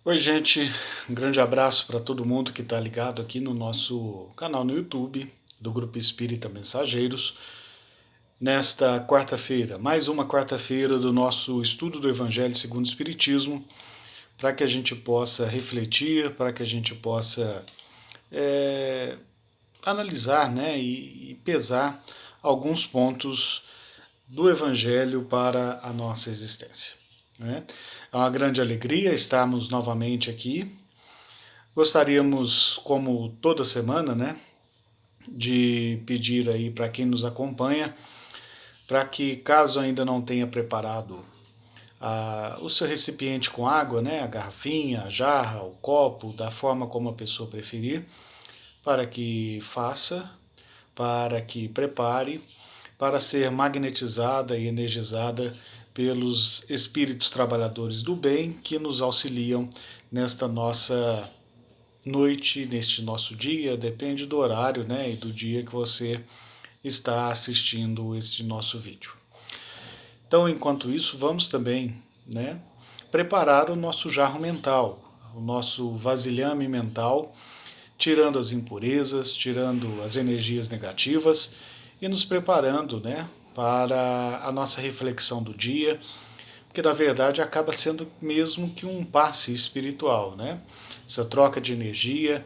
Oi, gente, um grande abraço para todo mundo que está ligado aqui no nosso canal no YouTube do Grupo Espírita Mensageiros. Nesta quarta-feira, mais uma quarta-feira do nosso estudo do Evangelho segundo o Espiritismo, para que a gente possa refletir, para que a gente possa analisar, né, e pesar alguns pontos do Evangelho para a nossa existência, né? É uma grande alegria estarmos novamente aqui. Gostaríamos, como toda semana, né, de pedir aí para quem nos acompanha, para que caso ainda não tenha preparado o seu recipiente com água, né, a garrafinha, a jarra, o copo, da forma como a pessoa preferir, para que faça, para que prepare, para ser magnetizada e energizada pelos espíritos trabalhadores do bem que nos auxiliam nesta nossa noite, neste nosso dia, depende do horário, né, e do dia que você está assistindo este nosso vídeo. Então, enquanto isso, vamos também, né, preparar o nosso jarro mental, o nosso vasilhame mental, tirando as impurezas, tirando as energias negativas e nos preparando, né, para a nossa reflexão do dia, que na verdade acaba sendo mesmo que um passe espiritual, né? Essa troca de energia,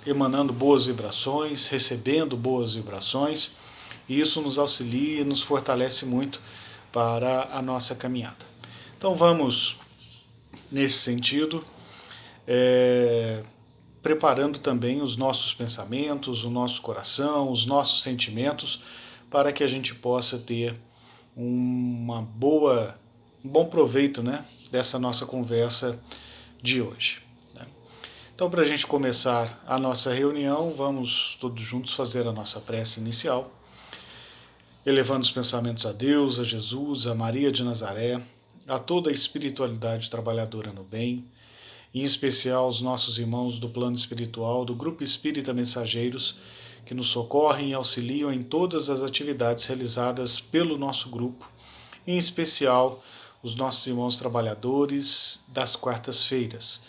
emanando boas vibrações, recebendo boas vibrações, e isso nos auxilia e nos fortalece muito para a nossa caminhada. Então vamos, nesse sentido, preparando também os nossos pensamentos, o nosso coração, os nossos sentimentos, para que a gente possa ter um bom proveito, né, dessa nossa conversa de hoje. Né? Então, para a gente começar a nossa reunião, vamos todos juntos fazer a nossa prece inicial, elevando os pensamentos a Deus, a Jesus, a Maria de Nazaré, a toda a espiritualidade trabalhadora no bem, em especial os nossos irmãos do plano espiritual do Grupo Espírita Mensageiros, que nos socorrem e auxiliam em todas as atividades realizadas pelo nosso grupo, em especial os nossos irmãos trabalhadores das quartas-feiras,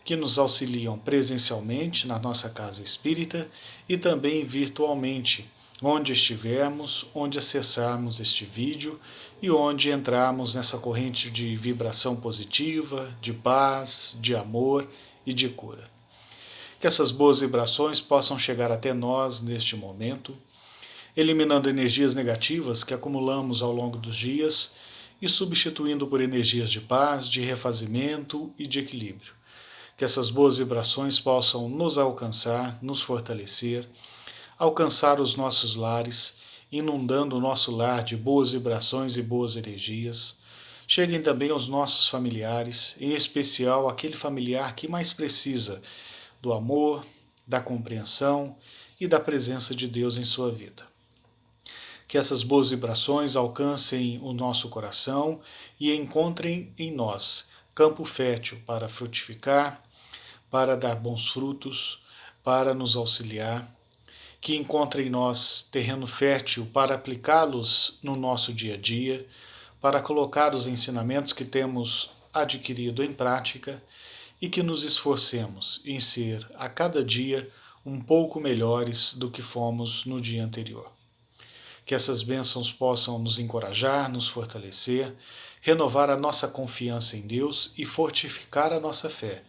que nos auxiliam presencialmente na nossa casa espírita e também virtualmente, onde estivermos, onde acessarmos este vídeo e onde entrarmos nessa corrente de vibração positiva, de paz, de amor e de cura. Que essas boas vibrações possam chegar até nós neste momento, eliminando energias negativas que acumulamos ao longo dos dias e substituindo por energias de paz, de refazimento e de equilíbrio. Que essas boas vibrações possam nos alcançar, nos fortalecer, alcançar os nossos lares, inundando o nosso lar de boas vibrações e boas energias. Cheguem também aos nossos familiares, em especial aquele familiar que mais precisa do amor, da compreensão e da presença de Deus em sua vida. Que essas boas vibrações alcancem o nosso coração e encontrem em nós campo fértil para frutificar, para dar bons frutos, para nos auxiliar. Que encontrem em nós terreno fértil para aplicá-los no nosso dia a dia, para colocar os ensinamentos que temos adquirido em prática e que nos esforcemos em ser a cada dia um pouco melhores do que fomos no dia anterior. Que essas bênçãos possam nos encorajar, nos fortalecer, renovar a nossa confiança em Deus e fortificar a nossa fé,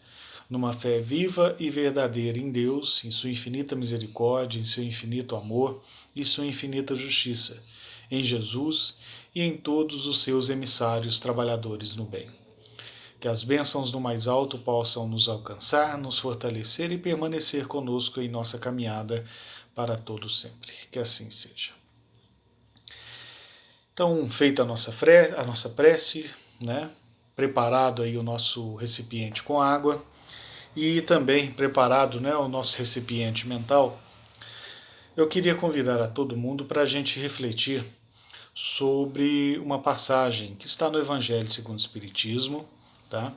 numa fé viva e verdadeira em Deus, em sua infinita misericórdia, em seu infinito amor e sua infinita justiça, em Jesus e em todos os seus emissários trabalhadores no bem. Que as bênçãos do mais alto possam nos alcançar, nos fortalecer e permanecer conosco em nossa caminhada para todo sempre. Que assim seja. Então, feita a nossa prece, né? Preparado aí o nosso recipiente com água e também preparado, né, o nosso recipiente mental, eu queria convidar a todo mundo para a gente refletir sobre uma passagem que está no Evangelho segundo o Espiritismo, tá?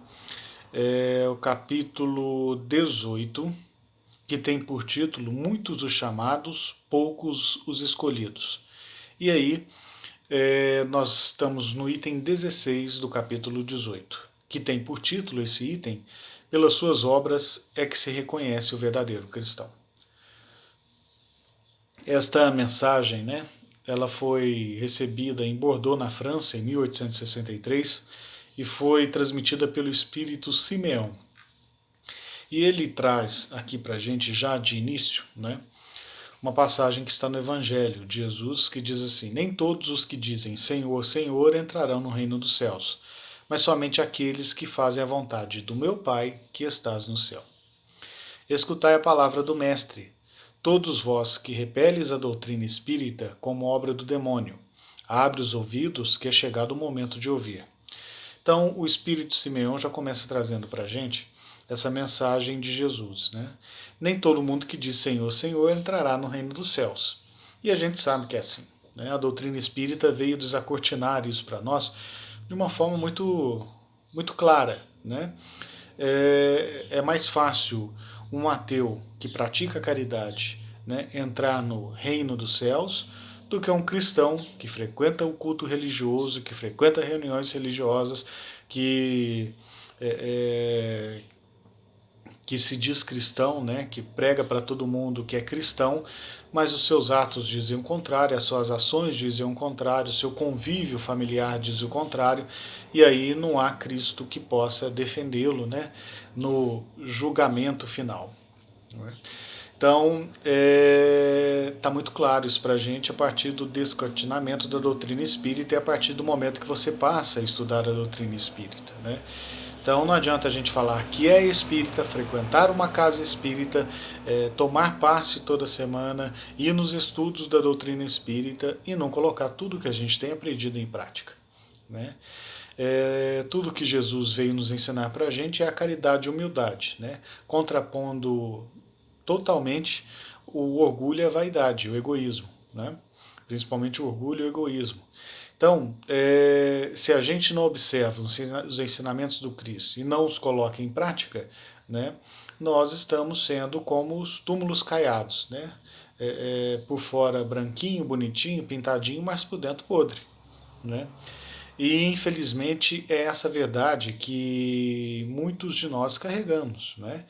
É o capítulo 18, que tem por título Muitos os chamados, poucos os escolhidos. E aí, nós estamos no item 16 do capítulo 18. que tem por título esse item, pelas suas obras é que se reconhece o verdadeiro cristão. Esta mensagem, né, ela foi recebida em Bordeaux, na França, em 1863, e foi transmitida pelo espírito Simeão. E ele traz aqui para a gente, já de início, né, uma passagem que está no Evangelho de Jesus, que diz assim: nem todos os que dizem Senhor, Senhor entrarão no reino dos céus, mas somente aqueles que fazem a vontade do meu Pai que estás no céu. Escutai a palavra do Mestre, todos vós que repeles a doutrina espírita como obra do demônio, abre os ouvidos que é chegado o momento de ouvir. Então o Espírito Simeão já começa trazendo para a gente essa mensagem de Jesus, né? Nem todo mundo que diz Senhor, Senhor entrará no reino dos céus. E a gente sabe que é assim, né? A doutrina espírita veio desacortinar isso para nós de uma forma muito clara, né? É mais fácil um ateu que pratica caridade, né, entrar no reino dos céus do que um cristão que frequenta o culto religioso, que frequenta reuniões religiosas, que se diz cristão, né, que prega para todo mundo que é cristão, mas os seus atos dizem o contrário, as suas ações dizem o contrário, o seu convívio familiar diz o contrário, e aí não há Cristo que possa defendê-lo, né, no julgamento final. Então, está muito claro isso para a gente a partir do descortinamento da doutrina espírita e a partir do momento que você passa a estudar a doutrina espírita, né? Então não adianta a gente falar que é espírita, frequentar uma casa espírita, tomar passe toda semana, ir nos estudos da doutrina espírita e não colocar tudo que a gente tem aprendido em prática, né? Tudo que Jesus veio nos ensinar para a gente é a caridade e a humildade, né? Contrapondo totalmente o orgulho e a vaidade, o egoísmo, né? Principalmente o orgulho e o egoísmo. Então, se a gente não observa os ensinamentos do Cristo e não os coloca em prática, né, nós estamos sendo como os túmulos caiados, né? Por fora branquinho, bonitinho, pintadinho, mas por dentro podre, né? E infelizmente é essa verdade que muitos de nós carregamos, né?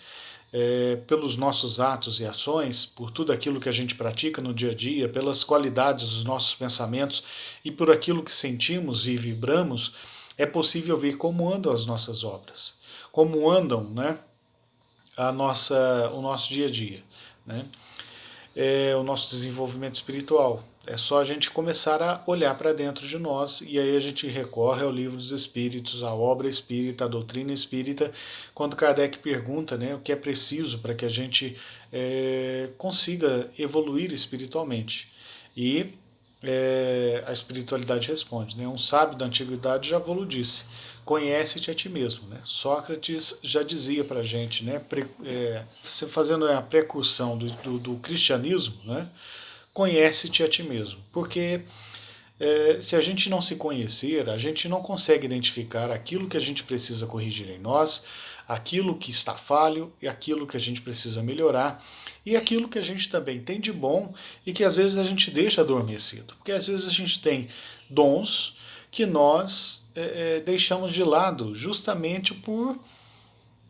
Pelos nossos atos e ações, por tudo aquilo que a gente pratica no dia a dia, pelas qualidades dos nossos pensamentos e por aquilo que sentimos e vibramos, é possível ver como andam as nossas obras, como andam, né, o nosso dia a dia, né? O nosso desenvolvimento espiritual. É só a gente começar a olhar para dentro de nós e aí a gente recorre ao livro dos Espíritos, à obra espírita, à doutrina espírita, quando Kardec pergunta, né, o que é preciso para que a gente consiga evoluir espiritualmente. E a espiritualidade responde, né, um sábio da antiguidade já vos disse, conhece-te a ti mesmo, né? Sócrates já dizia para a gente, né, fazendo a precursão do cristianismo, né, conhece-te a ti mesmo, porque se a gente não se conhecer, a gente não consegue identificar aquilo que a gente precisa corrigir em nós, aquilo que está falho e aquilo que a gente precisa melhorar, e aquilo que a gente também tem de bom e que às vezes a gente deixa adormecido, porque às vezes a gente tem dons que nós deixamos de lado justamente por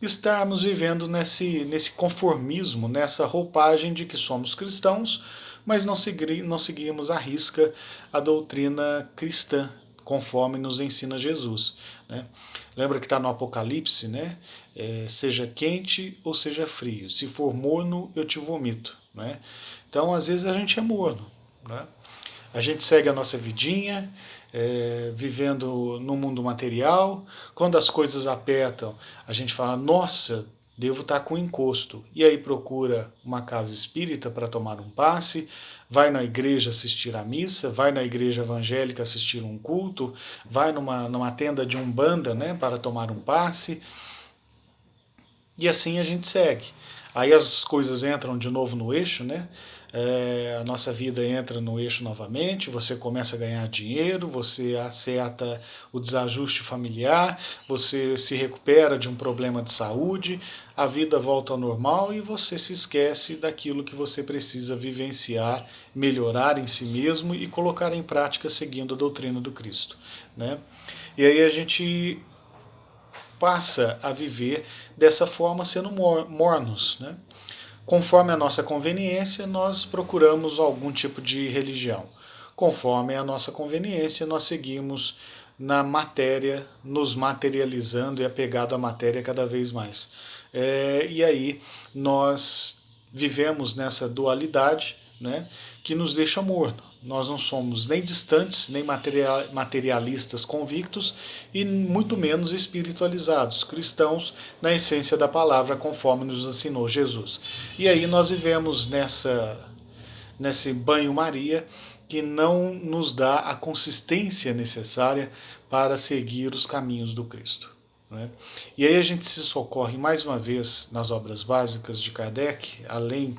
estarmos vivendo nesse conformismo, nessa roupagem de que somos cristãos, mas não seguimos à risca a doutrina cristã, conforme nos ensina Jesus, né? Lembra que está no Apocalipse, né? Seja quente ou seja frio, se for morno eu te vomito, né? Então às vezes a gente é morno, né? A gente segue a nossa vidinha, vivendo no mundo material. Quando as coisas apertam, a gente fala, nossa, devo estar com encosto. E aí procura uma casa espírita para tomar um passe, vai na igreja assistir a missa, vai na igreja evangélica assistir um culto, vai numa tenda de umbanda, né, para tomar um passe. E assim a gente segue. Aí as coisas entram de novo no eixo, né? A nossa vida entra no eixo novamente, você começa a ganhar dinheiro, você acerta o desajuste familiar, você se recupera de um problema de saúde, a vida volta ao normal e você se esquece daquilo que você precisa vivenciar, melhorar em si mesmo e colocar em prática seguindo a doutrina do Cristo, né? E aí a gente passa a viver dessa forma, sendo mornos, né? Conforme a nossa conveniência, nós procuramos algum tipo de religião. Conforme a nossa conveniência, nós seguimos na matéria, nos materializando e apegado à matéria cada vez mais. E aí nós vivemos nessa dualidade, né, que nos deixa morno. Nós não somos nem distantes, nem materialistas convictos e muito menos espiritualizados, cristãos na essência da palavra, conforme nos ensinou Jesus. E aí nós vivemos nesse banho-maria que não nos dá a consistência necessária para seguir os caminhos do Cristo, né? E aí a gente se socorre mais uma vez nas obras básicas de Kardec, além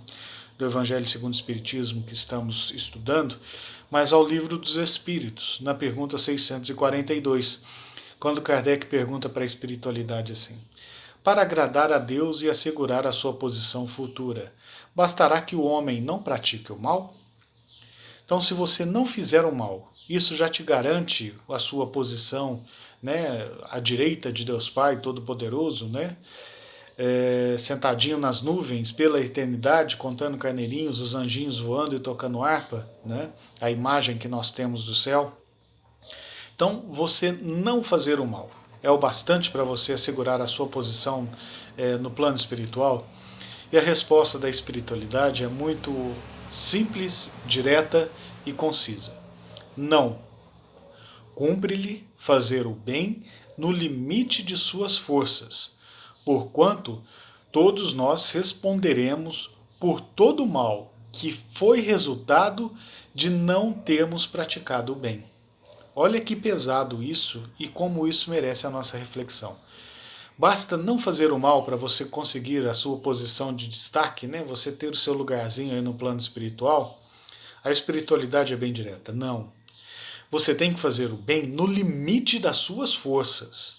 do Evangelho segundo o Espiritismo que estamos estudando, mas ao Livro dos Espíritos, na pergunta 642, quando Kardec pergunta para a espiritualidade assim: para agradar a Deus e assegurar a sua posição futura, bastará que o homem não pratique o mal? Então, se você não fizer o mal, isso já te garante a sua posição, né, à direita de Deus Pai Todo-Poderoso, né, sentadinho nas nuvens pela eternidade, contando carneirinhos, os anjinhos voando e tocando harpa, né, a imagem que nós temos do céu. Então, você não fazer o mal é o bastante para você assegurar a sua posição no plano espiritual? E a resposta da espiritualidade é muito simples, direta e concisa. Não. Cumpre-lhe fazer o bem no limite de suas forças, porquanto todos nós responderemos por todo o mal que foi resultado de não termos praticado o bem. Olha que pesado isso e como isso merece a nossa reflexão. Basta não fazer o mal para você conseguir a sua posição de destaque, né? Você ter o seu lugarzinho aí no plano espiritual. A espiritualidade é bem direta. Não. Você tem que fazer o bem no limite das suas forças.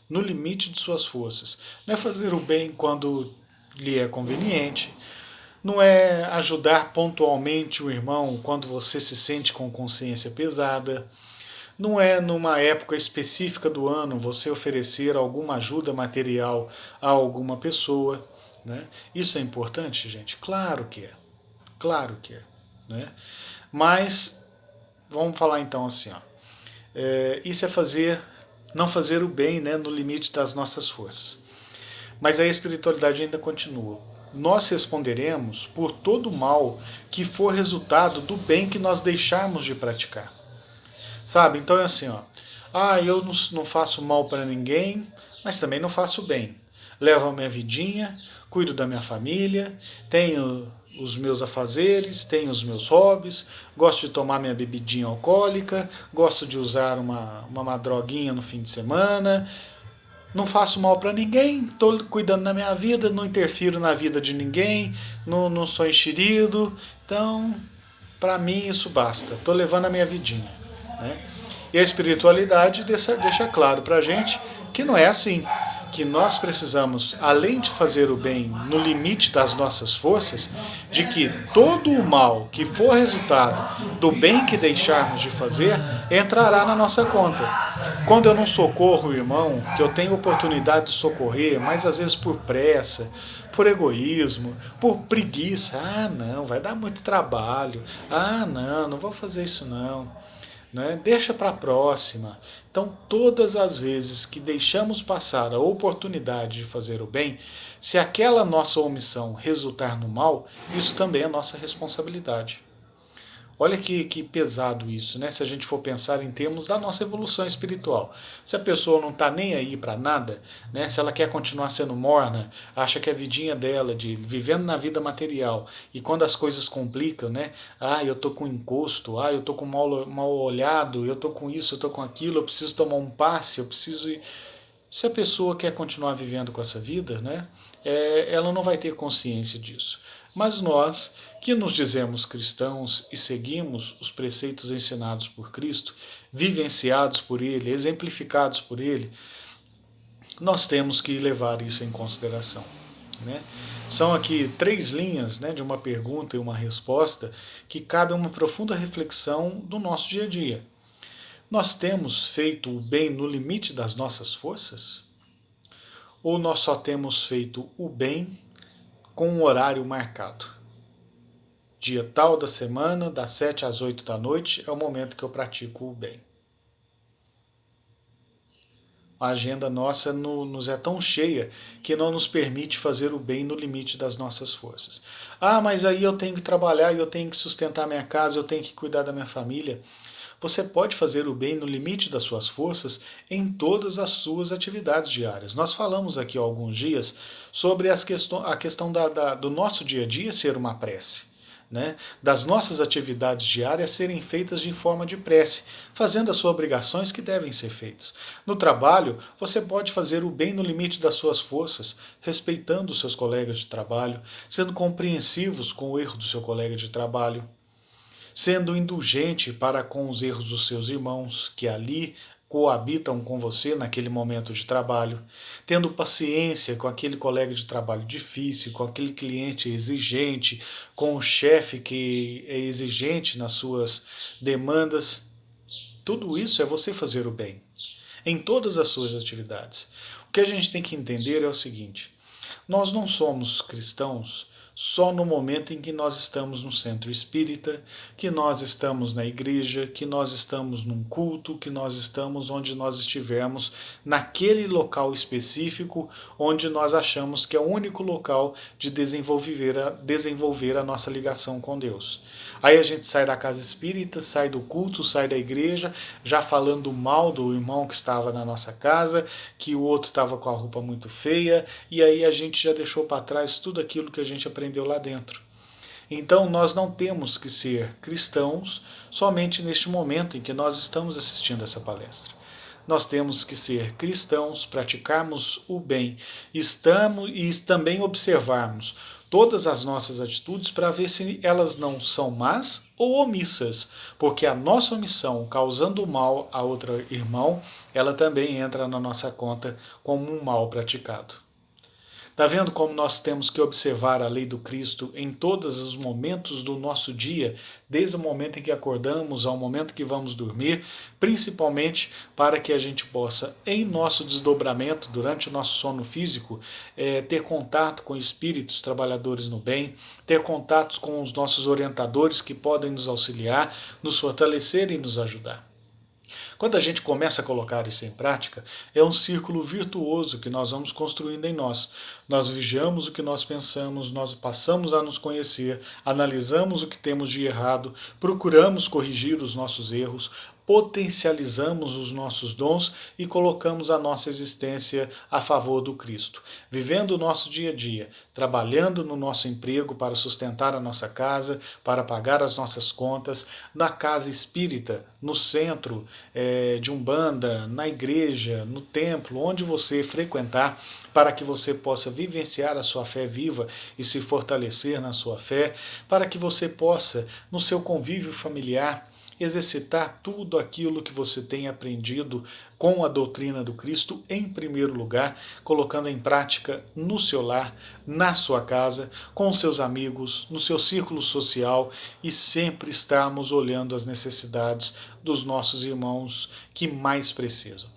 No limite de suas forças. Não é fazer o bem quando lhe é conveniente. Não é ajudar pontualmente o irmão quando você se sente com consciência pesada. Não é numa época específica do ano você oferecer alguma ajuda material a alguma pessoa, né? Isso é importante, gente? Claro que é. Claro que é, né? Mas vamos falar então assim, ó. Isso é não fazer o bem, né, no limite das nossas forças. Mas a espiritualidade ainda continua. Nós responderemos por todo o mal que for resultado do bem que nós deixarmos de praticar. Sabe? Então é assim, ó. Eu não faço mal para ninguém, mas também não faço bem. Levo a minha vidinha, cuido da minha família, tenho os meus afazeres, tenho os meus hobbies, gosto de tomar minha bebidinha alcoólica, gosto de usar uma droguinha no fim de semana, não faço mal para ninguém, estou cuidando da minha vida, não interfiro na vida de ninguém, não sou enxerido, então para mim isso basta, estou levando a minha vidinha, né? E a espiritualidade deixa claro para a gente que não é assim, que nós precisamos, além de fazer o bem no limite das nossas forças, de que todo o mal que for resultado do bem que deixarmos de fazer, entrará na nossa conta. Quando eu não socorro o irmão, que eu tenho oportunidade de socorrer, mas às vezes por pressa, por egoísmo, por preguiça, não, vai dar muito trabalho, não vou fazer isso não. Né? Deixa para a próxima. Então, todas as vezes que deixamos passar a oportunidade de fazer o bem, se aquela nossa omissão resultar no mal, isso também é nossa responsabilidade. Olha que pesado isso, né? Se a gente for pensar em termos da nossa evolução espiritual. Se a pessoa não está nem aí para nada, né? Se ela quer continuar sendo morna, acha que a vidinha dela, de vivendo na vida material, e quando as coisas complicam, né? Eu tô com encosto, eu tô com mal olhado, eu tô com isso, eu tô com aquilo, eu preciso tomar um passe, eu preciso ir. Se a pessoa quer continuar vivendo com essa vida, né? Ela não vai ter consciência disso. Mas nós, que nos dizemos cristãos e seguimos os preceitos ensinados por Cristo, vivenciados por Ele, exemplificados por Ele, nós temos que levar isso em consideração, né? São aqui 3 linhas, né, de uma pergunta e uma resposta que cabem uma profunda reflexão do nosso dia a dia. Nós temos feito o bem no limite das nossas forças? ou nós só temos feito o bem com um horário marcado? Dia tal da semana, das 7 às 8 da noite, é o momento que eu pratico o bem. A agenda nossa nos é tão cheia que não nos permite fazer o bem no limite das nossas forças. Ah, mas aí eu tenho que trabalhar, eu tenho que sustentar minha casa, eu tenho que cuidar da minha família. Você pode fazer o bem no limite das suas forças em todas as suas atividades diárias. Nós falamos aqui há alguns dias sobre a questão do nosso dia a dia ser uma prece. Né, das nossas atividades diárias serem feitas de forma de prece, fazendo as suas obrigações que devem ser feitas. No trabalho, você pode fazer o bem no limite das suas forças, respeitando os seus colegas de trabalho, sendo compreensivos com o erro do seu colega de trabalho, sendo indulgente para com os erros dos seus irmãos, que ali coabitam com você naquele momento de trabalho, tendo paciência com aquele colega de trabalho difícil, com aquele cliente exigente, com o chefe que é exigente nas suas demandas. Tudo isso é você fazer o bem, em todas as suas atividades. O que a gente tem que entender é o seguinte: nós não somos cristãos só no momento em que nós estamos no centro espírita, que nós estamos na igreja, que nós estamos num culto, que nós estamos onde nós estivermos, naquele local específico onde nós achamos que é o único local de desenvolver a nossa ligação com Deus. Aí a gente sai da casa espírita, sai do culto, sai da igreja, já falando mal do irmão que estava na nossa casa, que o outro estava com a roupa muito feia, e aí a gente já deixou para trás tudo aquilo que a gente aprendeu lá dentro. Então nós não temos que ser cristãos somente neste momento em que nós estamos assistindo essa palestra. Nós temos que ser cristãos, praticarmos o bem e também observarmos todas as nossas atitudes para ver se elas não são más ou omissas, porque a nossa omissão causando mal a outro irmão, ela também entra na nossa conta como um mal praticado. Está vendo como nós temos que observar a lei do Cristo em todos os momentos do nosso dia, desde o momento em que acordamos ao momento que vamos dormir, principalmente para que a gente possa, em nosso desdobramento, durante o nosso sono físico, ter contato com espíritos trabalhadores no bem, ter contatos com os nossos orientadores que podem nos auxiliar, nos fortalecer e nos ajudar. Quando a gente começa a colocar isso em prática, é um círculo virtuoso que nós vamos construindo em nós. Nós vigiamos o que nós pensamos, nós passamos a nos conhecer, analisamos o que temos de errado, procuramos corrigir os nossos erros, potencializamos os nossos dons e colocamos a nossa existência a favor do Cristo, vivendo o nosso dia a dia, trabalhando no nosso emprego para sustentar a nossa casa, para pagar as nossas contas, na casa espírita, no centro de Umbanda, na igreja, no templo, onde você frequentar, para que você possa vivenciar a sua fé viva e se fortalecer na sua fé, para que você possa, no seu convívio familiar, exercitar tudo aquilo que você tem aprendido com a doutrina do Cristo, em primeiro lugar, colocando em prática no seu lar, na sua casa, com os seus amigos, no seu círculo social e sempre estarmos olhando as necessidades dos nossos irmãos que mais precisam.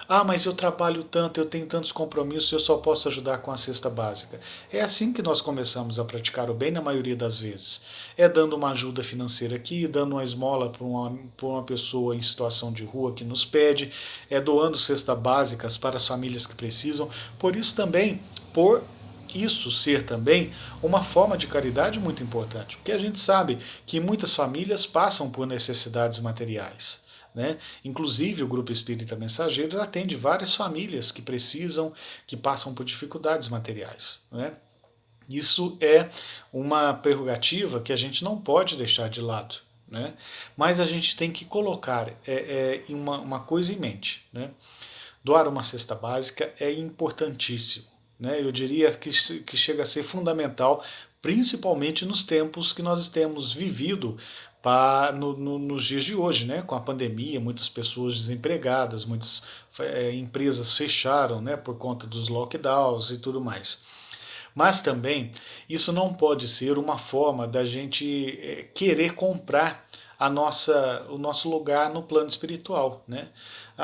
Ah, mas eu trabalho tanto, eu tenho tantos compromissos, eu só posso ajudar com a cesta básica. É assim que nós começamos a praticar o bem na maioria das vezes. É dando uma ajuda financeira aqui, dando uma esmola para uma pessoa em situação de rua que nos pede, é doando cestas básicas para as famílias que precisam. Por isso também, por isso ser também uma forma de caridade muito importante, porque a gente sabe que muitas famílias passam por necessidades materiais. Né? Inclusive o Grupo Espírita Mensageiros atende várias famílias que precisam, que passam por dificuldades materiais. Né? Isso é uma prerrogativa que a gente não pode deixar de lado. Né? Mas a gente tem que colocar uma coisa em mente. Né? Doar uma cesta básica é importantíssimo. Né? Eu diria que chega a ser fundamental, principalmente nos tempos que nós temos vivido nos dias de hoje, né? Com a pandemia, muitas pessoas desempregadas, muitas empresas fecharam, né? Por conta dos lockdowns e tudo mais. Mas também isso não pode ser uma forma da gente querer comprar o nosso lugar no plano espiritual. Né?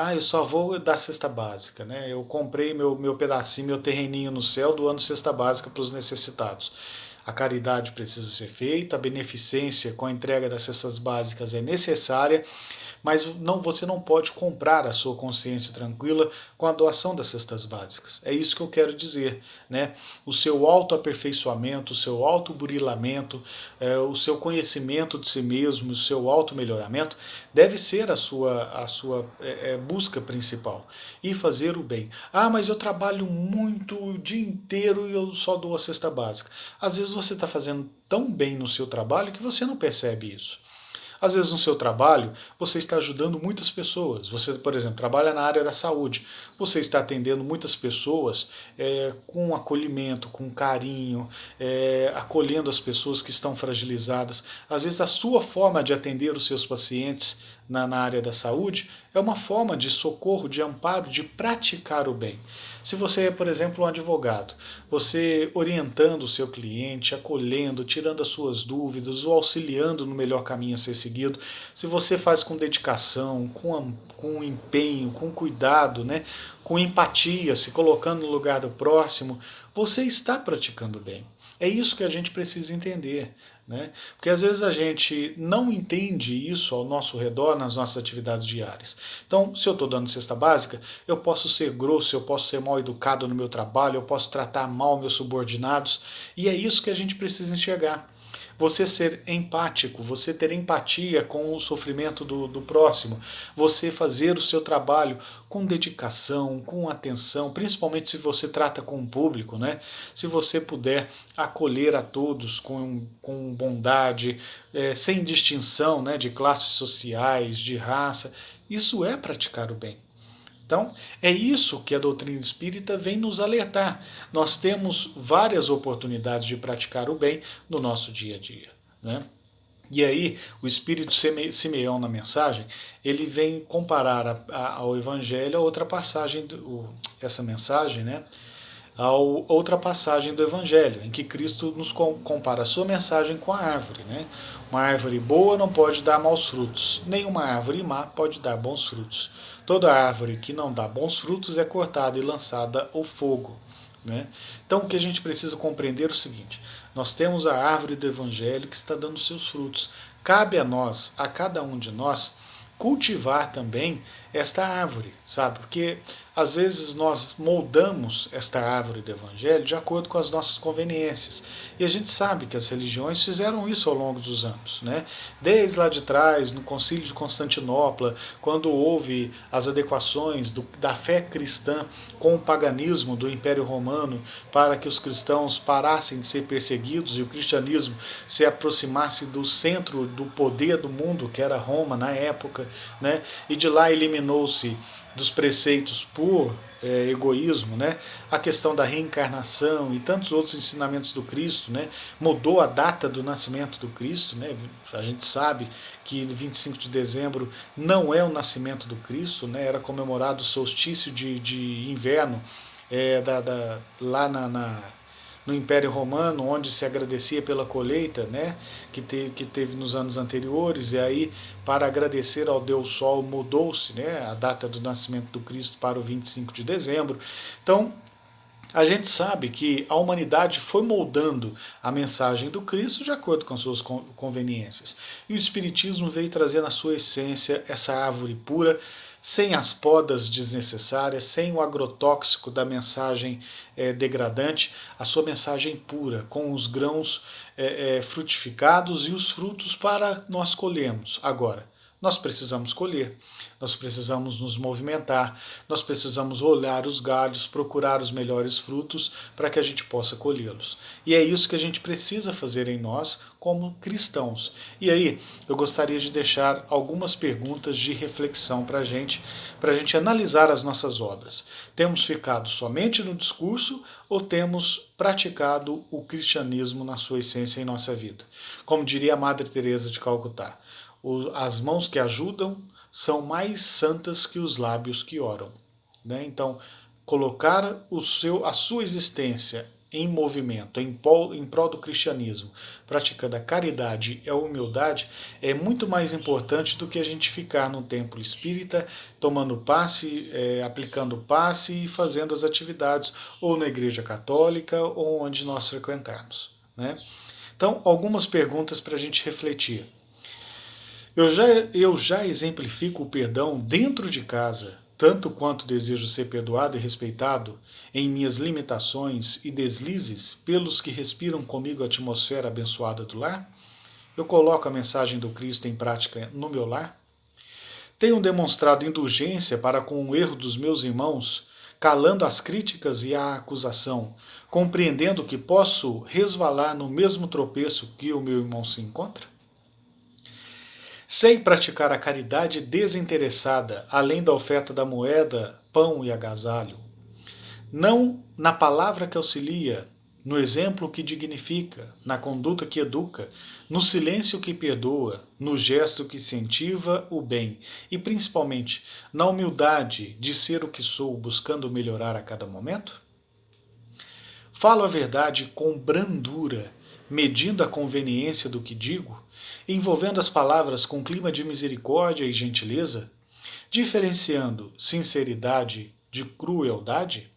Ah, eu só vou dar cesta básica, né? Eu comprei meu pedacinho, meu terreninho no céu, doando cesta básica para os necessitados. A caridade precisa ser feita, a beneficência com a entrega das cestas básicas é necessária, mas não, você não pode comprar a sua consciência tranquila com a doação das cestas básicas. É isso que eu quero dizer, né? O seu autoaperfeiçoamento, o seu autoburilamento, o seu conhecimento de si mesmo, o seu automelhoramento deve ser a sua busca principal. E fazer o bem. Ah, mas eu trabalho muito o dia inteiro e eu só dou a cesta básica. Às vezes você está fazendo tão bem no seu trabalho que você não percebe isso. Às vezes no seu trabalho você está ajudando muitas pessoas. Você, por exemplo, trabalha na área da saúde. Você está atendendo muitas pessoas com acolhimento, com carinho, acolhendo as pessoas que estão fragilizadas. Às vezes a sua forma de atender os seus pacientes na área da saúde é uma forma de socorro, de amparo, de praticar o bem. Se você é, por exemplo, um advogado, você orientando o seu cliente, acolhendo, tirando as suas dúvidas, o auxiliando no melhor caminho a ser seguido, se você faz com dedicação, com empenho, com cuidado, né, com empatia, se colocando no lugar do próximo, você está praticando bem. É isso que a gente precisa entender. Né? Porque às vezes a gente não entende isso ao nosso redor nas nossas atividades diárias. Então, se eu estou dando cesta básica, eu posso ser grosso, eu posso ser mal educado no meu trabalho, eu posso tratar mal meus subordinados, e é isso que a gente precisa enxergar. Você ser empático, você ter empatia com o sofrimento do próximo, você fazer o seu trabalho com dedicação, com atenção, principalmente se você trata com o público, né? Se você puder acolher a todos com bondade, sem distinção, né, de classes sociais, de raça, isso é praticar o bem. Então, é isso que a doutrina espírita vem nos alertar. Nós temos várias oportunidades de praticar o bem no nosso dia a dia. Né? E aí, o Espírito Simeão, na mensagem, ele vem comparar ao Evangelho a outra passagem, essa mensagem, né? A outra passagem do Evangelho, em que Cristo nos compara a sua mensagem com a árvore. Né? Uma árvore boa não pode dar maus frutos, nem uma árvore má pode dar bons frutos. Toda árvore que não dá bons frutos é cortada e lançada ao fogo. Né? Então o que a gente precisa compreender é o seguinte: nós temos a árvore do Evangelho que está dando seus frutos. Cabe a nós, a cada um de nós, cultivar também esta árvore, sabe? Porque às vezes nós moldamos esta árvore do Evangelho de acordo com as nossas conveniências. E a gente sabe que as religiões fizeram isso ao longo dos anos. Né? Desde lá de trás, no Concílio de Constantinopla, quando houve as adequações da fé cristã com o paganismo do Império Romano, para que os cristãos parassem de ser perseguidos e o cristianismo se aproximasse do centro do poder do mundo, que era Roma na época, né? E de lá eliminou-se dos preceitos por egoísmo, né? A questão da reencarnação e tantos outros ensinamentos do Cristo, né? Mudou a data do nascimento do Cristo, né? A gente sabe que 25 de dezembro não é o nascimento do Cristo, né? Era comemorado o solstício de inverno lá no Império Romano, onde se agradecia pela colheita, né, que teve nos anos anteriores, e aí, para agradecer ao Deus Sol, mudou-se, né, a data do nascimento do Cristo para o 25 de dezembro. Então, a gente sabe que a humanidade foi moldando a mensagem do Cristo de acordo com suas conveniências. E o Espiritismo veio trazer na sua essência essa árvore pura, sem as podas desnecessárias, sem o agrotóxico da mensagem degradante, a sua mensagem pura, com os grãos frutificados e os frutos para nós colhermos. Agora, nós precisamos colher, nós precisamos nos movimentar, nós precisamos olhar os galhos, procurar os melhores frutos para que a gente possa colhê-los. E é isso que a gente precisa fazer em nós como cristãos. E aí, eu gostaria de deixar algumas perguntas de reflexão para a gente analisar as nossas obras. Temos ficado somente no discurso ou temos praticado o cristianismo na sua essência em nossa vida? Como diria a Madre Teresa de Calcutá, as mãos que ajudam são mais santas que os lábios que oram. Né? Então, colocar a sua existência em movimento, em prol do cristianismo, praticando a caridade e a humildade, é muito mais importante do que a gente ficar no templo espírita, tomando passe, aplicando passe e fazendo as atividades, ou na igreja católica, ou onde nós frequentarmos, né? Então, algumas perguntas para a gente refletir. Eu já exemplifico o perdão dentro de casa, tanto quanto desejo ser perdoado e respeitado em minhas limitações e deslizes pelos que respiram comigo a atmosfera abençoada do lar? Eu coloco a mensagem do Cristo em prática no meu lar? Tenho demonstrado indulgência para com o erro dos meus irmãos, calando as críticas e a acusação, compreendendo que posso resvalar no mesmo tropeço que o meu irmão se encontra? Sei praticar a caridade desinteressada, além da oferta da moeda, pão e agasalho. Não na palavra que auxilia, no exemplo que dignifica, na conduta que educa, no silêncio que perdoa, no gesto que incentiva o bem e, principalmente, na humildade de ser o que sou, buscando melhorar a cada momento? Falo a verdade com brandura, medindo a conveniência do que digo, envolvendo as palavras com clima de misericórdia e gentileza, diferenciando sinceridade de crueldade?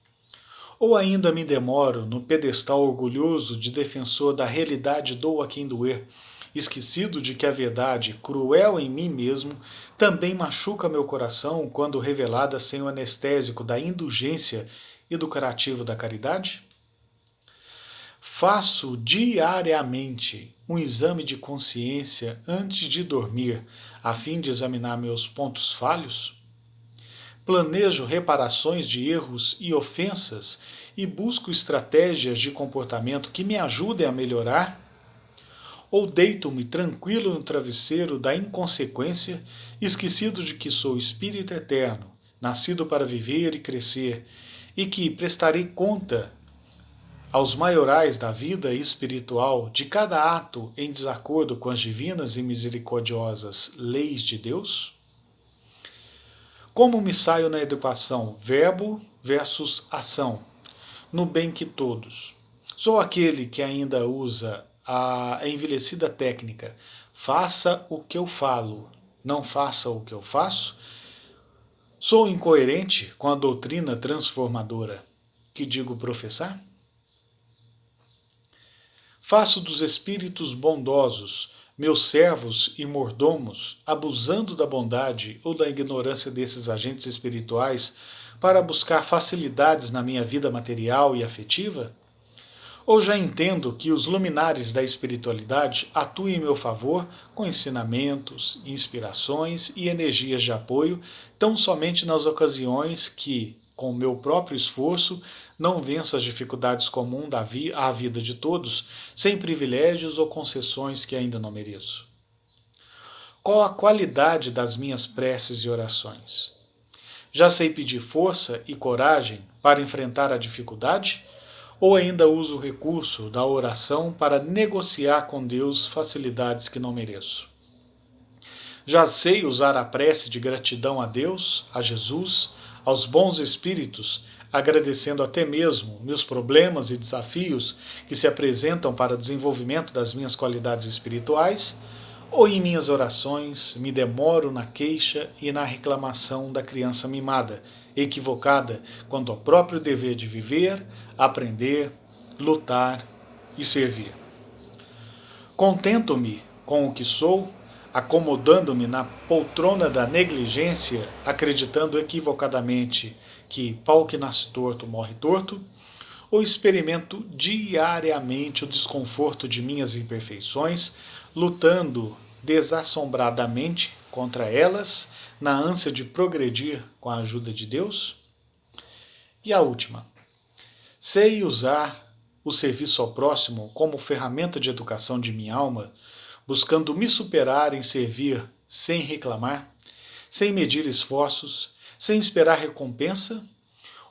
Ou ainda me demoro no pedestal orgulhoso de defensor da realidade doa quem doer, esquecido de que a verdade, cruel em mim mesmo, também machuca meu coração quando revelada sem o anestésico da indulgência e do curativo da caridade? Faço diariamente um exame de consciência antes de dormir, a fim de examinar meus pontos falhos? Planejo reparações de erros e ofensas e busco estratégias de comportamento que me ajudem a melhorar? Ou deito-me tranquilo no travesseiro da inconsequência, esquecido de que sou espírito eterno, nascido para viver e crescer, e que prestarei conta aos maiorais da vida espiritual de cada ato em desacordo com as divinas e misericordiosas leis de Deus? Como me saio na educação verbo versus ação, no bem que todos? Sou aquele que ainda usa a envelhecida técnica faça o que eu falo, não faça o que eu faço? Sou incoerente com a doutrina transformadora que digo professar? Faço dos espíritos bondosos meus servos e mordomos, abusando da bondade ou da ignorância desses agentes espirituais para buscar facilidades na minha vida material e afetiva? Ou já entendo que os luminares da espiritualidade atuem em meu favor com ensinamentos, inspirações e energias de apoio, tão somente nas ocasiões que, com meu próprio esforço, não venço as dificuldades comuns à vida de todos, sem privilégios ou concessões que ainda não mereço? Qual a qualidade das minhas preces e orações? Já sei pedir força e coragem para enfrentar a dificuldade? Ou ainda uso o recurso da oração para negociar com Deus facilidades que não mereço? Já sei usar a prece de gratidão a Deus, a Jesus, aos bons espíritos, agradecendo até mesmo meus problemas e desafios que se apresentam para o desenvolvimento das minhas qualidades espirituais? Ou em minhas orações me demoro na queixa e na reclamação da criança mimada, equivocada quanto ao próprio dever de viver, aprender, lutar e servir? Contento-me com o que sou, acomodando-me na poltrona da negligência, acreditando equivocadamente que pau que nasce torto morre torto? Ou experimento diariamente o desconforto de minhas imperfeições, lutando desassombradamente contra elas, na ânsia de progredir com a ajuda de Deus? E a última, sei usar o serviço ao próximo como ferramenta de educação de minha alma, buscando me superar em servir sem reclamar, sem medir esforços, sem esperar recompensa?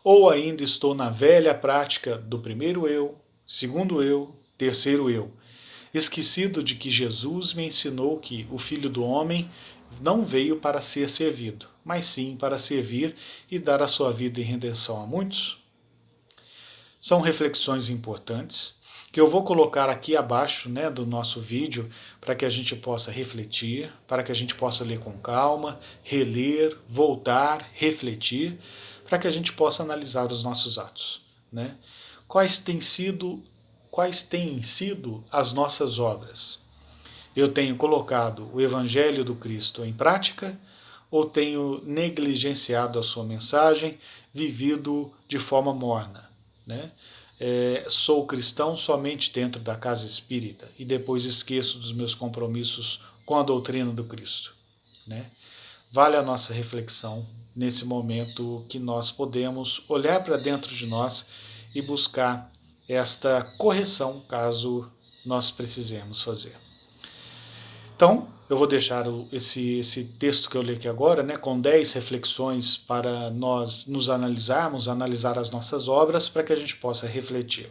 Ou ainda estou na velha prática do primeiro eu, segundo eu, terceiro eu, esquecido de que Jesus me ensinou que o Filho do Homem não veio para ser servido, mas sim para servir e dar a sua vida em redenção a muitos? São reflexões importantes que eu vou colocar aqui abaixo, né, do nosso vídeo, para que a gente possa refletir, para que a gente possa ler com calma, reler, voltar, refletir, para que a gente possa analisar os nossos atos, né? Quais têm sido as nossas obras? Eu tenho colocado o Evangelho do Cristo em prática ou tenho negligenciado a sua mensagem, vivido de forma morna, né? Sou cristão somente dentro da casa espírita e depois esqueço dos meus compromissos com a doutrina do Cristo, né? Vale a nossa reflexão nesse momento que nós podemos olhar para dentro de nós e buscar esta correção caso nós precisemos fazer. Então, eu vou deixar esse texto que eu li aqui agora, né, com 10 reflexões para nós nos analisarmos, analisar as nossas obras, para que a gente possa refletir.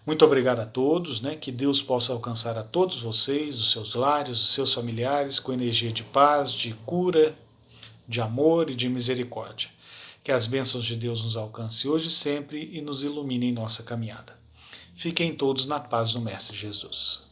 Muito obrigado a todos, né, que Deus possa alcançar a todos vocês, os seus lares, os seus familiares, com energia de paz, de cura, de amor e de misericórdia. Que as bênçãos de Deus nos alcancem hoje e sempre e nos iluminem em nossa caminhada. Fiquem todos na paz do Mestre Jesus.